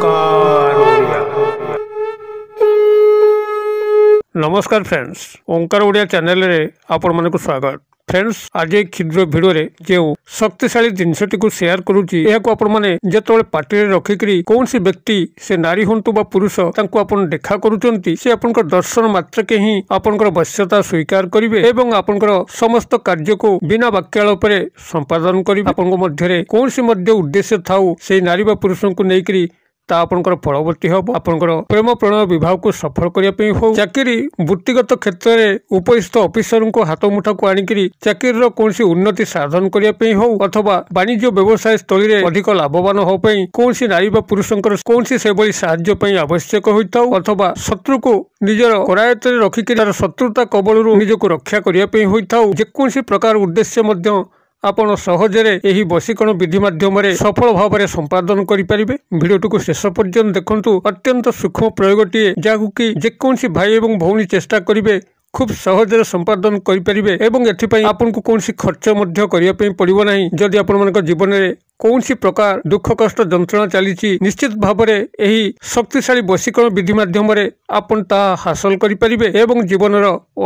ओंकार ओडिया। नमस्कार फ्रेंड्स, ओंकार ओडिया चैनल रे आपण मानक स्वागत। फ्रेंड्स, आज एक क्षुद्र भिडियो रे जो शक्तिशाली जिनसटी को शेयर करूची या को आपण माने जेतोले पार्टी रे रखिकरी कौन सी व्यक्ति से नारी हंतु बा पुरुष तांको आपण देखा करूचंती से आपनकर दर्शन मात्र के ही आपनकर वश्यता स्वीकार करिवे एवं आपनकर समस्त कार्य को बिना वाक्याल उपरे संपादन करिवे। आपनको मध्य रे कौन सी मध्य उद्देश्य थाउ से नारी बा पुरुष को नेकरी ता आपनकर फलवर्ती हम आपनकर प्रेम प्रणय विवाह को सफल करने हो चाकरी वृत्तिगत क्षेत्र में उपरिस्थ ऑफिसर को हाथ मुठा को आनिकी चाकरी कौन उन्नति साधन करने हो अथवा वाणिज्य व्यवसाय स्थली में अधिक लाभवान होपाई कौन नारी बा पुरुषंकर कौन से भली साहाय्य आवश्यक होता अथवा शत्रु को निजर करायत रखिक शत्रुता कबल निजक रक्षा करने होता जेकोसी प्रकार उद्देश्य आपण सहजरे एही बसीकरण विधि माध्यम सफल भाव में संपादन करें। भिडियोटी को शेष पर्यंत देखंतु। अत्यंत सूक्ष्म प्रयोगटीए जहाँ कि जेकोसी भाई एवं भौणी चेष्टा करेंगे खूब सहजरे संपादन करें एवं एथिपाई आपन को कौन खर्च करने पड़ो ना। जदि आपण जीवन में कौन प्रकार दुख कष्ट जंत्रणा चली निश्चित भाव में यही शक्तिशाली वशीकरण विधि माध्यम आपन ताहा हासिल करें एवं जीवन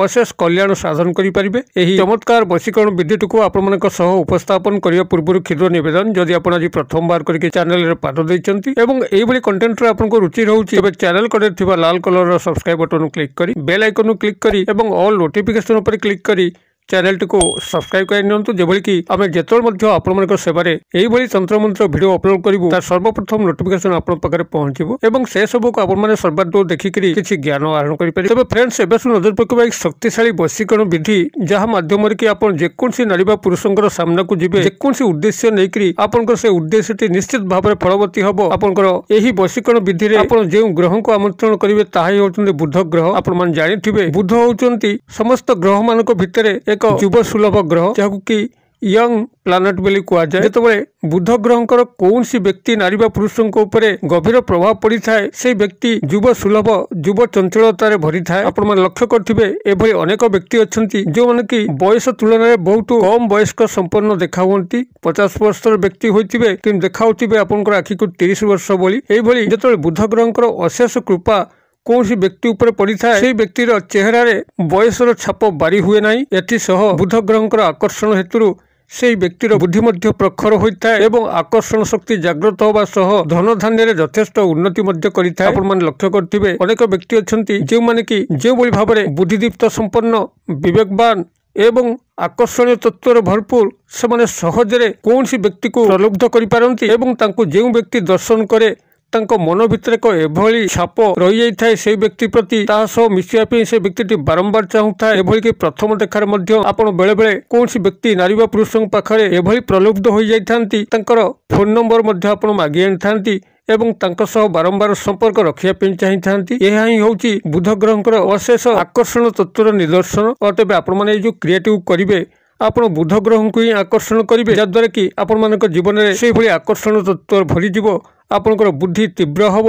अशेष कल्याण साधन करें। यही चमत्कार वशीकरण विधिटी को आपण उपस्थापन करने पूर्व क्षुद्र निवेदन जदि आप आज प्रथम बार करके चैनल पाद देइचंती एवं एही कंटेंट रे आपनको रुचि रहउची तबे चैनल कड़े थिबा लाल कलर रो सब्सक्राइब बटन क्लिक करी बेल आइकन क्लिक करी एवं ऑल नोटिफिकेशन पर क्लिक करी चैनल टी को सब्सक्राइब कर जेभली कि आमे जेतोल आपण सेवारे एही भली तंत्र मंत्र वीडियो अपलोड करिवु तार सर्वप्रथम नोटिफिकेशन आपण पाखरे पहुंचीबो एवं से सब को आपण माने सर्वाधिक देखिकरी किछि ज्ञान आहरण करि पारे। तबे फ्रेंड्स, एबे नजर पकेबा एक शक्तिशाली वशीकरण विधि जहाँ माध्यम कि आपण जेकोसी नारी बा पुरुषंकर सामना को जिबे जेकोसी उद्देश्य नेकरी आपनकर से उद्देश्यटी निश्चित भाव में फलवती हबो। आपनकर एही वशीकरण विधि रे आपण जे ग्रह को आमंत्रण करिवे ताहाई होचंती बुध ग्रह। आपण मान जानिथिबे बुध होचंती समस्त ग्रह मानक भितरे एक युव सुलभ ग्रह जहाँ कि यंग प्लानेट बोली कहुए। जितेबाला बुध ग्रहकर कौन व्यक्ति नारी बा पुरुषों उपरे गभीर प्रभाव पड़ी थाए से व्यक्ति युव सुलभ युव चंचलतार भरी थाए। आपण मैंने लक्ष्य करेंगे एभली अनेक व्यक्ति अच्छा जो मैंने कि बयस तुलन में बहुत कम वयस्क संपन्न देखा हुंती 50 वर्षर व्यक्ति होते कि देखा आपंकर आखि को 30 वर्ष बोली यही जो बुध ग्रहकर अशेष कृपा कौन व्यक्ति ऊपर पड़ी थाए से व्यक्तिर चेहरार बयसर छाप बारी हुए ना। एसह बुध ग्रहकर आकर्षण हेतु से व्यक्तिर बुद्धि मध्य प्रखर होता है एवं आकर्षण शक्ति जागृत होगा सह धन धान्य यथेष्ट उन्नति करिथाए। आपण माने लक्ष्य करथिबे अनेक व्यक्ति अछंती जे माने कि जे भली भाबरे बुद्धिदीप्त संपन्न विवेकवान एवं आकर्षणीय तत्वर भरपूर से माने सहजरे कौन व्यक्ति को प्रलुब्ध करि पारंती एवं तांको जे व्यक्ति दर्शन करे तांको मन भितर एक एभली छाप रही जाए से व्यक्ति प्रति मिशिया से व्यक्ति बारंबार चाहूता एभली कि प्रथम देखार मध्य आपण बेले बेले कौन व्यक्ति नारी बा पुरुषों पाखरे एभली प्रलुब्ध हो जाइथांती तांकर फोन नंबर मध्य आपण मागी आनिथांती एवं तांको सह बारंबार संपर्क रखिया पे चाहिए। यह ही होची बुध ग्रहकर अशेष आकर्षण तत्वर निदर्शन। और तेज आपण माने जो क्रिएटिव करिवे आपण बुध ग्रह को ही आकर्षण करेंगे जद्वारा कि आपण मानक जीवन में से भली आकर्षण तत्व भरीज आपणकर बुद्धि तीव्र हम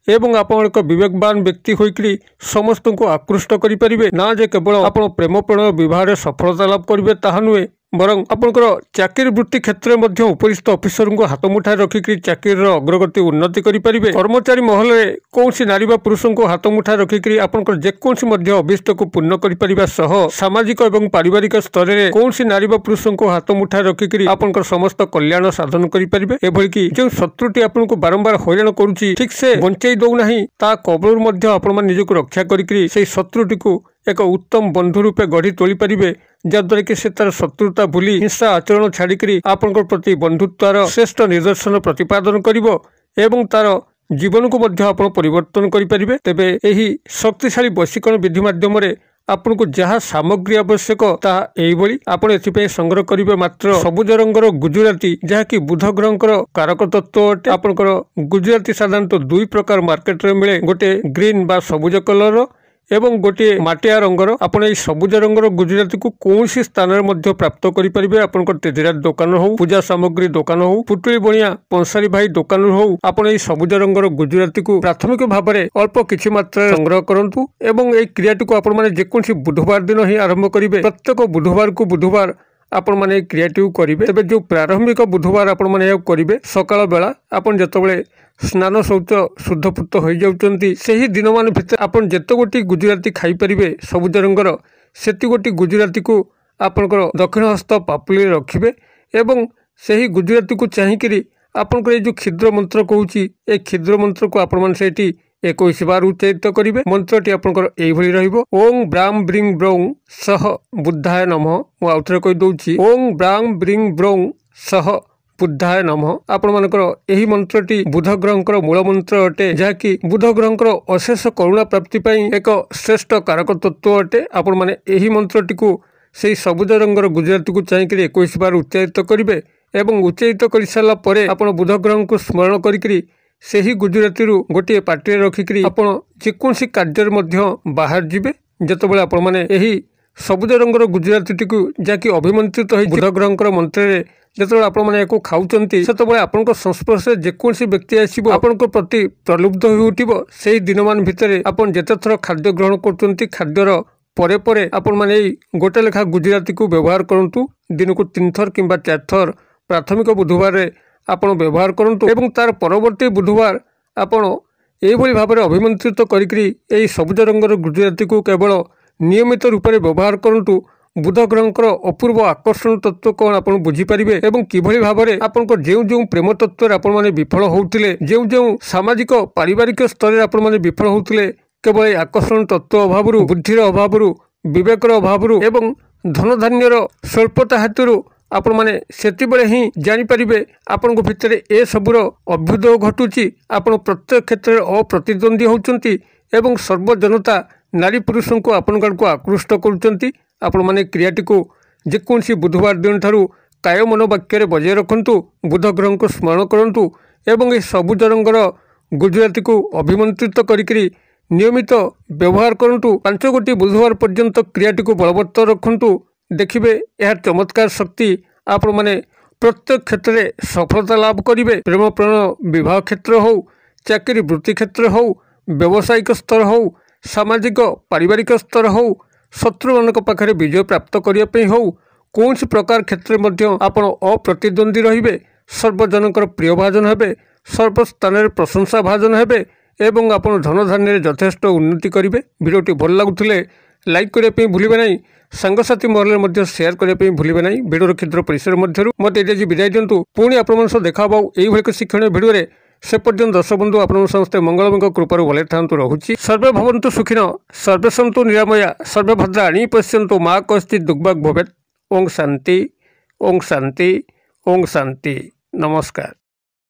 एवं आपण एक विवेकवान व्यक्ति होइकरी समस्त को आकृष्ट करें ना जे केवल आपण प्रेम प्रणय विवाह सफलता लाभ करेंगे ताहा नुहे बरं आपणकर चाकरी वृत्ति क्षेत्र में उपरिस्थ ऑफिसर को हाथ मुठा रखिक चाकरी अग्रगति उन्नति करें। कर्मचारी महल में कौन नारी बा पुरुषों को हाथ मुठा रखिक आपणकर जेकोसी अभीष्ट को पूर्ण कर सामाजिक और पारिवारिक स्तर में कौन नारी बा पुरुषों को हाथ मुठा रखिक आपणकर समस्त कल्याण साधन करें। एभली कि जो शत्रुटी आपन को बारंबार हैरान करुच्ची ठीक से बंचाई दौना ता कबल आपण निजक रक्षा करी शत्रुटी को एक उत्तम बंधु रूपे गढ़ी तोली पारिबे जद्वारा कि से तार शत्रुता भूली हिंसा आचरण छाड़िकी आपंकर प्रति बंधुत्वर श्रेष्ठ निदर्शन प्रतिपादन करिवो एवं तार जीवन को मध्य आपण परिवर्तन करें। तेबे एही शक्तिशाली वशीकरण विधि माध्यम आपन को जहाँ सामग्री आवश्यक ताही आपण एथिपे संग्रह करेंगे मात्र सबुज रंगर गुजराती जहाँ कि बुध ग्रहकर कारक तत्व अटे। आपंकर गुजराती साधारणतः 2 प्रकार मार्केट रे मिले गोटे ग्रीन बा सबुज कलर एवं गोटे माटिया रंगर आपण सबुज रंगर गुजराती को कौन स्थान में प्राप्त करेंगे। आपंकर तेजराज दुकान हो पूजा सामग्री दुकान हो पुटुली बणिया पंसारी भाई दुकान हो आपण सबुज रंगर गुजराती को प्राथमिक भाव में अल्प किछि मात्रा संग्रह करंतु एवं क्रियाटी को आपण माने जेकोसी बुधवार दिन ही आरंभ करेंगे। प्रत्येक बुधवार को बुधवार आपण माने क्रियाटी करेंगे तेज जो प्रारंभिक बुधवार आपण मैंने करेंगे सकाल बेला आपन जिते स्नान शौच शुद्धपूत हो जाती से दिन मान भितर आपन जिते गोटी गुजराती खाईपारे सबुज रंगर से गोटी गुजराती को आपणकर दक्षिण हस्त पापुली रखिए एवं से ही गुजराती को चाहिए आपंकर ये जो क्षुद्र मंत्र कहूँ ये क्षुद्र मंत्र को आपण मैंने 21 बार उच्चारित करेंगे। मंत्रटी आपंकर यही रहिबो ओं ब्रां ब्रिंग ब्रौं सह बुद्धाय नमः। मु आउ थे कहीदे ओं ब्रां ब्रिंग ब्रौं सह बुद्धाय नमः। आपण मानकर यही मंत्रटी बुध ग्रहंकर मूल मंत्र अटे जहाँकि बुध ग्रहंकर अशेष करुणा प्राप्ति एक श्रेष्ठ कारक तत्व अटे। आपण माने यही मंत्रटी को से सबुज रंगर गुजराती को चाहिए 21 बार उच्चारित करेंगे एवं उच्चारित कर सारा पर आप बुध ग्रह को स्मरण करी से ही गुजराती गोटे पार्टी रखिकी आपड़ जेकोसी कार्य बाहर जीवे जितेबाला आपण मैंने यही सबुज रंगर गुजराती को जहाँकि अभिमंत्रित हो बुध ग्रहंकर मंत्र जो आपने खाऊँ से आपण संस्पर्श जेकोसी व्यक्ति आसो आपण प्रति प्रलुब्ध हो उठो से दिन मान भितर आपन जिते थर खाद्य ग्रहण कर खाद्यर परे परे आपण माने गोटे लेखा गुजराती को व्यवहार करंतु दिन को 3 थर किंबा 4 थर प्राथमिक बुधवार आपण व्यवहार करंतु एवं तार परवर्ती बुधवार आपण एभली भाव में अभिमंत्रित करी सबुज रंगर गुजराती को केवल नियमित रूप से व्यवहार करंतु बुध ग्रहंकर अपूर्व आकर्षण तत्व कौन आप बुझीपारे और किभली भाव में आपंकर जो प्रेम तत्व आपण माने विफल होउतिले जो सामाजिक पारिवारिक स्तर में आपण माने विफल होउतिले केवल आकर्षण तत्व अभाव बुद्धिर अभाव विवेकर अभाव एवं धन धान्यर स्वल्पता हेतु आपण माने सेतिबेले ही जानिपारिबे आपण भितर ए सबुर अभ्युदय घटुची आपण प्रत्येक क्षेत्र में अप्रतिद्वंदी होउचंती एवं सर्वजनता नारी पुरुषों को आपण को आकृष्ट करुचंती। आपण माने क्रियाटी को जेकोसी बुधवार दिन ठारू काय मनोवाक्य बजाय रखंतु बुध ग्रह को स्मरण करंतु एवं ए सबुज रंगर गुजराती को अभिमंत्रित करी नियमित व्यवहार करंतु 5 गोटी बुधवार पर्यंत क्रियाटी को बलवत्तर रखंतु देखिबे यार चमत्कार शक्ति आपण माने प्रत्येक क्षेत्र में सफलता लाभ करेंगे। प्रेम प्रण विवाह क्षेत्र हो चाकरी वृत्ति क्षेत्र हो व्यावसायिक स्तर हो सामाजिक पारिवारिक स्तर हो शत्रु मानक पाखरे विजय प्राप्त करने हो कौन प्रकार क्षेत्र में आपण अप्रतिद्वंदी रहिबे सर्वजनकर प्रिय भाजन हेबे सर्वस्थान प्रशंसा भाजन हेबे एवं आपण धन धान्य यथेष्ट उन्नति करेंगे। वीडियोटी भल लगुले लाइक करने भूलिबे नहीं सांगसाथी महल में शेयर करने भूलिबे नहीं। वीडियो क्षुद्र परिसर मध्य मत विदाय दिंतु पुणी आपण देखा यही शिक्षण भिडियो से पर्यंत दर्शक बंधु आप समस्ते मंगलमय कृपार भले था रहुछि। सर्वे भवन्तु सुखिन सर्वे सन्तु निरामया सर्वे भद्राणि पश्यन्तु मा कश्चित् दुर्भाग् भवेत्। ओं शांति ओं शांति ओं शांति। नमस्कार।